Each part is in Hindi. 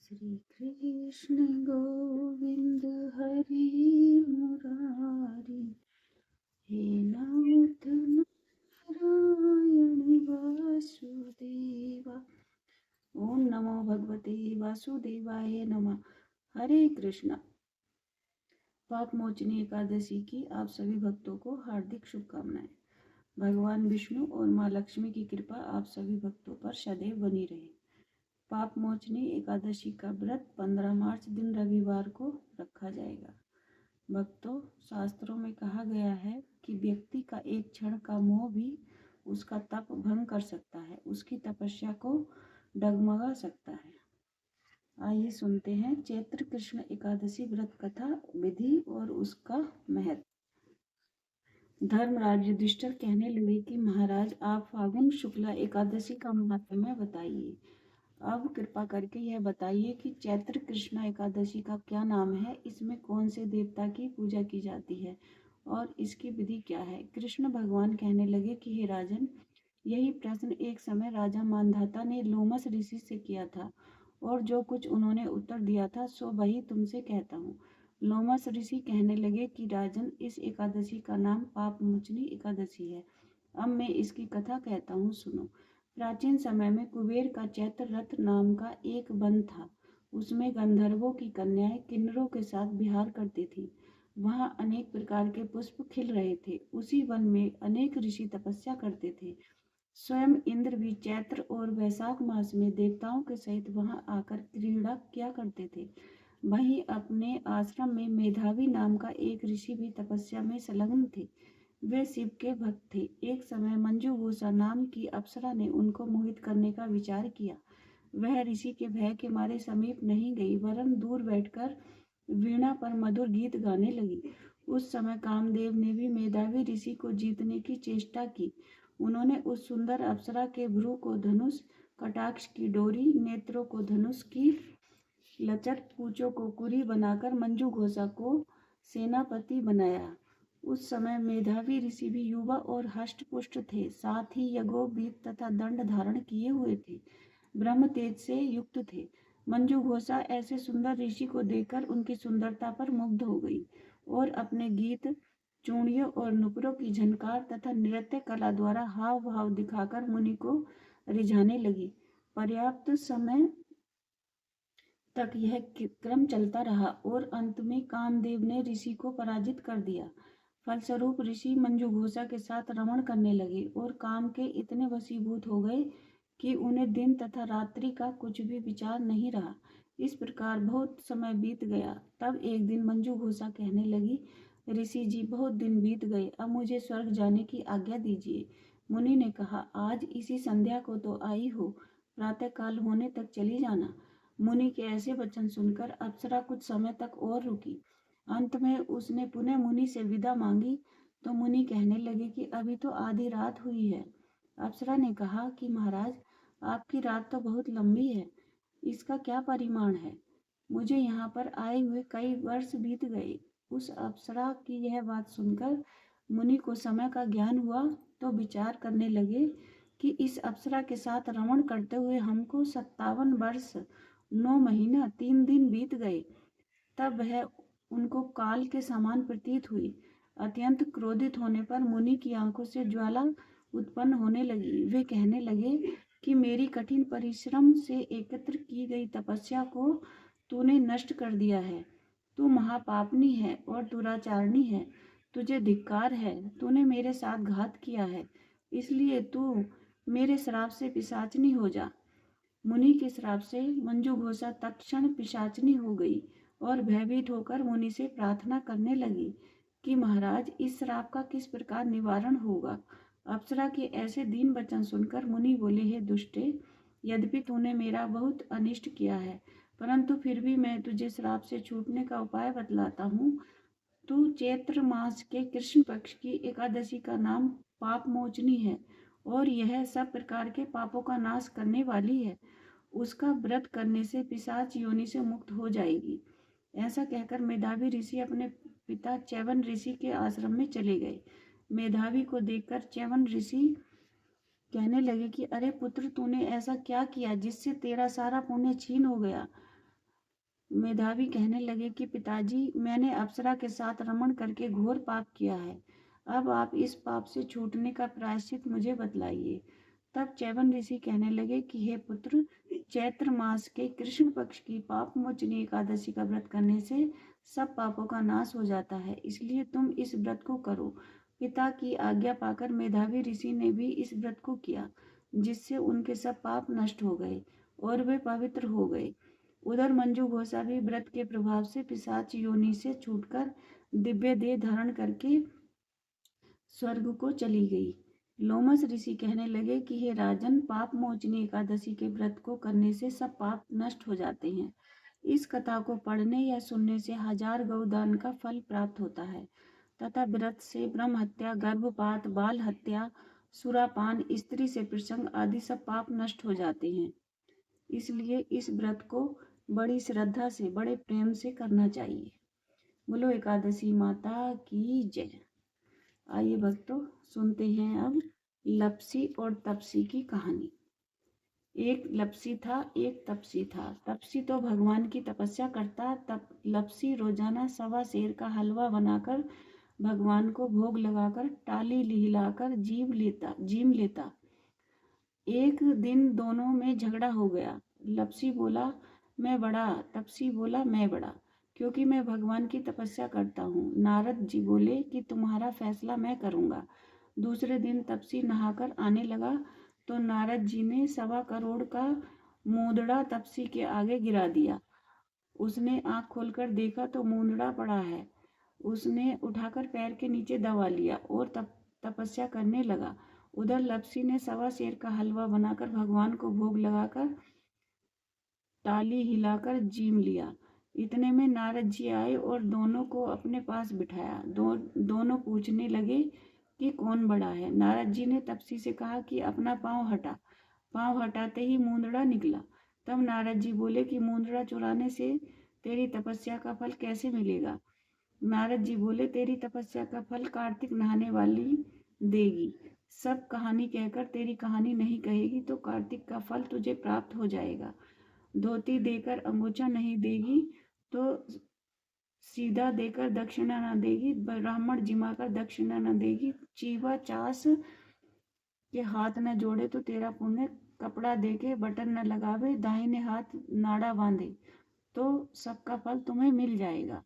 श्री कृष्ण गोविंद हरि मुरारी, हे नाथ नारायण वासुदेवा। ओम नमो भगवते वासुदेवाय नमः। हरे कृष्णा। पाप मोचनी एकादशी की आप सभी भक्तों को हार्दिक शुभकामनाएं। भगवान विष्णु और माँ लक्ष्मी की कृपा आप सभी भक्तों पर सदैव बनी रहे। पाप मोचनी एकादशी का व्रत 15 मार्च दिन रविवार को रखा जाएगा। भक्तों, शास्त्रों में कहा गया है कि व्यक्ति का एक क्षण का मोह भी उसका तप भंग कर सकता है, उसकी तपस्या को डगमगा सकता है। आइए सुनते हैं चैत्र कृष्ण एकादशी व्रत कथा, विधि और उसका महत्व। धर्मराज युधिष्ठिर कहने लगे कि महाराज, आप फागुन शुक्ला एकादशी का महात्म्य बताइए। अब कृपा करके यह बताइए कि चैत्र कृष्ण एकादशी का क्या नाम है, इसमें कौन से देवता की पूजा की जाती है और इसकी विधि क्या है। कृष्ण भगवान कहने लगे कि हे राजन, यही प्रश्न एक समय राजा मानधाता ने लोमस ऋषि से किया था और जो कुछ उन्होंने उत्तर दिया था सो वही तुमसे कहता हूँ। लोमस ऋषि कहने लगे कि राजन, इस एकादशी का नाम पाप मोचनी एकादशी है। अब मैं इसकी कथा कहता हूँ, सुनो। प्राचीन समय में कुबेर का चैत्र रथ नाम का एक वन था। उसमें गंधर्वों की कन्याएं किन्नरों के साथ विहार करती थीं। वहाँ अनेक प्रकार के पुष्प खिल रहे थे। उसी वन में अनेक ऋषि तपस्या करते थे। स्वयं इंद्र भी चैत्र और वैशाख मास में देवताओं के सहित वहां आकर क्रीड़ा किया करते थे। वहीं अपने आश्रम में मेधावी नाम का एक ऋषि भी तपस्या में संलग्न थे। वे शिव के भक्त थे। एक समय मंजुघोषा नाम की अप्सरा ने उनको मोहित करने का विचार किया। वह ऋषि के भय के मारे समीप नहीं गई, वरन दूर बैठकर वीणा पर मधुर गीत गाने लगी। उस समय कामदेव ने भी मेधावी ऋषि को जीतने की चेष्टा की। उन्होंने उस सुंदर अप्सरा के भ्रू को धनुष, कटाक्ष की डोरी, नेत्रों को धनुष की लचर, पूंछों को कुरी बनाकर मंजुघोषा को सेनापति बनाया। उस समय मेधावी ऋषि भी युवा और हष्ट-पुष्ट थे, साथ ही यज्ञोपवीत तथा दंड धारण किए हुए थे, ब्रह्म तेज से युक्त थे। मंजुघोषा ऐसे सुंदर ऋषि को देखकर उनकी सुंदरता पर मुग्ध हो गई और अपने गीत, चूड़ियों और नुपुरों की झनकार तथा नृत्य कला द्वारा हाव भाव दिखाकर मुनि को रिझाने लगी। पर्याप्त समय तक यह क्रम चलता रहा और अंत में कामदेव ने ऋषि को पराजित कर दिया। फलस्वरूप ऋषि मंजुघोषा के साथ रमण करने लगे और काम के इतने वशीभूत हो गए कि उन्हें दिन तथा रात्रि का कुछ भी विचार नहीं रहा। इस प्रकार बहुत समय बीत गया। तब एक दिन मंजुघोषा कहने लगी, ऋषि जी, बहुत दिन बीत गए, अब मुझे स्वर्ग जाने की आज्ञा दीजिए। मुनि ने कहा, आज इसी संध्या को तो आई हो, प्रातः काल होने तक चली जाना। मुनि के ऐसे वचन सुनकर अप्सरा कुछ समय तक और रुकी। अंत में उसने पुनः मुनि से विदा मांगी तो मुनि कहने लगे कि अभी तो आधी रात हुई है। अप्सरा ने कहा कि महाराज, आपकी रात तो बहुत लंबी है, इसका क्या परिमाण है? मुझे यहाँ पर आए हुए कई वर्ष बीत गए। उस अप्सरा की यह बात सुनकर मुनि को समय का ज्ञान हुआ तो विचार करने लगे कि इस अप्सरा के साथ रमण करते हुए हमको 57 वर्ष 9 महीना 3 दिन बीत गए। तब वह उनको काल के समान प्रतीत हुई। अत्यंत क्रोधित होने पर मुनि की आंखों से ज्वाला उत्पन्न होने लगी। वे कहने लगे कि मेरी कठिन परिश्रम से एकत्र की गई तपस्या को तूने नष्ट कर दिया है। तू महापापनी है और दुराचारणी है। तुझे धिक्कार है, तूने मेरे साथ घात किया है, इसलिए तू मेरे श्राप से पिशाचनी हो जा। मुनि के श्राप से मंजुघोषा तत्क्षण पिशाचनी हो गई और भयभीत होकर मुनि से प्रार्थना करने लगी कि महाराज, इस श्राप का किस प्रकार निवारण होगा। अप्सरा के ऐसे दीन वचन सुनकर मुनि बोले, हे दुष्टे, यद्यपि तूने मेरा बहुत अनिष्ट किया है, परंतु फिर भी मैं तुझे श्राप से छूटने का उपाय बतलाता हूँ। तू चैत्र मास के कृष्ण पक्ष की एकादशी का नाम पाप मोचनी है और यह सब प्रकार के पापों का नाश करने वाली है। उसका व्रत करने से पिशाच योनि से मुक्त हो जाएगी। ऐसा कहकर मेधावी ऋषि अपने पिता च्यवन ऋषि के आश्रम में चले गए। मेधावी को देखकर च्यवन ऋषि कहने लगे कि अरे पुत्र, तूने ऐसा क्या किया जिससे तेरा सारा पुण्य छीन हो गया। मेधावी कहने लगे कि पिताजी, मैंने अप्सरा के साथ रमण करके घोर पाप किया है। अब आप इस पाप से छूटने का प्रायश्चित मुझे बतलाइए। तब च्यवन ऋषि कहने लगे कि हे पुत्र, चैत्र मास के कृष्ण पक्ष की पाप मोचनी एकादशी का व्रत करने से सब पापों का नाश हो जाता है, इसलिए तुम इस व्रत को करो। पिता की आज्ञा पाकर मेधावी ऋषि ने भी इस व्रत को किया, जिससे उनके सब पाप नष्ट हो गए और वे पवित्र हो गए। उधर मंजू घोषा भी व्रत के प्रभाव से पिशाच योनि से छूटकर दिव्य देह धारण करके स्वर्ग को चली गई। लोमस ऋषि कहने लगे कि हे राजन, पाप मोचनी एकादशी के व्रत को करने से सब पाप नष्ट हो जाते हैं। इस कथा को पढ़ने या सुनने से 1000 गौदान का फल प्राप्त होता है तथा व्रत से ब्रह्म हत्या, गर्भपात, बाल हत्या, सुरापान, स्त्री से प्रसंग आदि सब पाप नष्ट हो जाते हैं। इसलिए इस व्रत को बड़ी श्रद्धा से, बड़े प्रेम से करना चाहिए। बोलो एकादशी माता की जय। आइए भक्तों, सुनते हैं अब लपसी और तपसी की कहानी। एक लपसी था, एक तपसी था। तपसी तो भगवान की तपस्या करता, तब लपसी रोजाना 1.25 सेर का हलवा बनाकर भगवान को भोग लगाकर टाली हिलाकर जीम लेता। एक दिन दोनों में झगड़ा हो गया। लपसी बोला मैं बड़ा, तपसी बोला मैं बड़ा, क्योंकि मैं भगवान की तपस्या करता हूँ। नारद जी बोले कि तुम्हारा फैसला मैं करूँगा। दूसरे दिन तपसी नहाकर आने लगा तो नारद जी ने 1.25 करोड़ का मूंदड़ा तपसी के आगे गिरा दिया। उसने आंख खोलकर देखा तो मूंदड़ा पड़ा है। उसने उठाकर पैर के नीचे दबा लिया और तपस्या करने लगा। उधर लपसी ने 1.25 सेर का हलवा बनाकर भगवान को भोग लगाकर ताली हिलाकर जीम लिया। इतने में नारद जी आए और दोनों को अपने पास बिठाया। दोनों पूछने लगे कि कौन बड़ा है। नारद जी ने तपसी से कहा कि अपना पाँव हटा। पाँव हटाते ही मूंदड़ा निकला। तब नारद जी बोले कि मूंदड़ा चुराने से तेरी तपस्या का फल कैसे मिलेगा। नारद जी बोले तेरी तपस्या का फल कार्तिक नहाने वाली देगी। सब कहानी कहकर तेरी कहानी नहीं कहेगी तो कार्तिक का फल तुझे प्राप्त हो जाएगा। धोती देकर अंगूछा नहीं देगी तो सीधा देकर दक्षिणा न देगी। ब्राह्मण जिमाकर दक्षिणा न देगी। चीवा चास के हाथ न जोड़े तो तेरा पुण्य। कपड़ा देके बटन न लगावे, दाहिने हाथ नाड़ा बांधे तो सबका फल तुम्हें मिल जाएगा।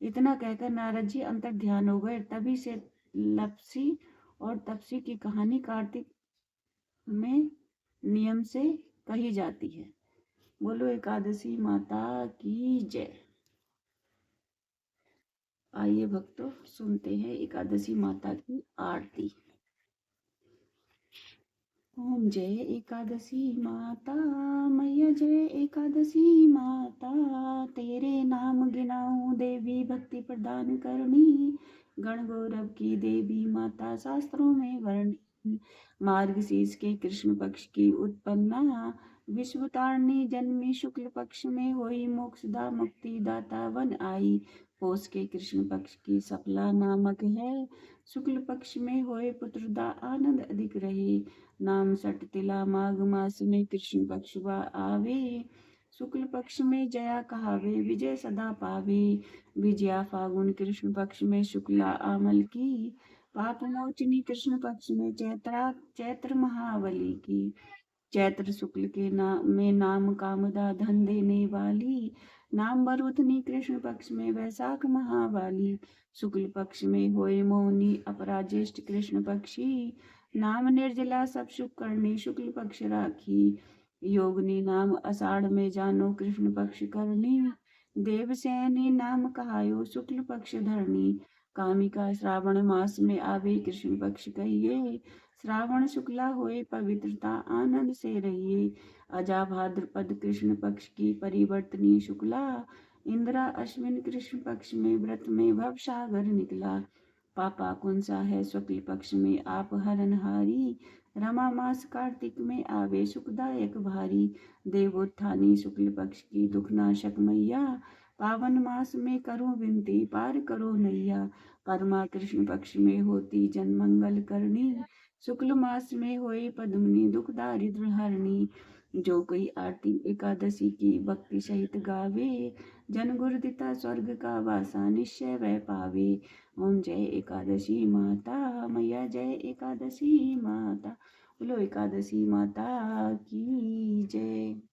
इतना कहकर नारद जी अंतर ध्यान हो गए। तभी से लपसी और तपसी की कहानी कार्तिक में नियम से कही जाती है। बोलो एकादशी माता की जय। आइए भक्तों, सुनते हैं एकादशी माता की आरती। ओम जय एकादशी माता, मैया जय एकादशी माता। तेरे नाम गिनाऊं देवी भक्ति प्रदान करनी। गण गौरव की देवी माता शास्त्रों में वर्णी। मार्गशीर्ष के कृष्ण पक्ष की उत्पन्ना। विश्व तारणी जन्मी शुक्ल पक्ष में होई। मोक्षदा मुक्ति दाता वन आई। पौष के कृष्ण पक्ष की सफला नामक है। शुक्ल पक्ष में होए पुत्रदा आनंद अधिक रहे। नाम सट तिला माघ मास में कृष्ण पक्ष आवे। शुक्ल पक्ष में जया कहावे, विजय सदा पावे। विजया फागुन कृष्ण पक्ष में शुक्ला आमल की। पाप मोचनी कृष्ण पक्ष में चैत्र महाबली की। चैत्र शुक्ल के नाम कामदा धन देने वाली। नाम बरुथनी कृष्ण पक्ष में वैशाख महावाली। शुक्ल पक्ष में होए मौनी अपराजेष्ठ कृष्ण पक्षी। नाम निर्जला सब सुख करनी शुक्ल पक्ष राखी। योगनी नाम आषाढ़ में जानो कृष्ण पक्ष करनी। देवसैनी नाम कहायो शुक्ल पक्ष धरनी। कामिका श्रावण मास में आवे कृष्ण पक्ष कहिए। श्रावण शुक्ला होए पवित्रता आनंद से रहिए। अजा भाद्रपद कृष्ण पक्ष की परिवर्तनी शुक्ला। इंद्रा अश्विन कृष्ण पक्ष में व्रत में भव सागर निकला। पापा कुंसा है शुक्ल पक्ष में आप हरनहारी। रमा मास कार्तिक में आवे सुखदायक भारी। देवोत्थानी शुक्ल पक्ष की दुखनाशक मैया। पावन मास में करो विनती पार करो नैया। परमा कृष्ण पक्ष में होती जन मंगल करनी। शुक्ल मास में होए पद्मिनी दुख दारिद्र हरणी। जो कोई आरती एकादशी की भक्ति सहित गावे, जन गुर दिता स्वर्ग का वासा निश्चय वह पावे। ओम जय एकादशी माता मैया, जय एकादशी माता। बोलो एकादशी माता की जय।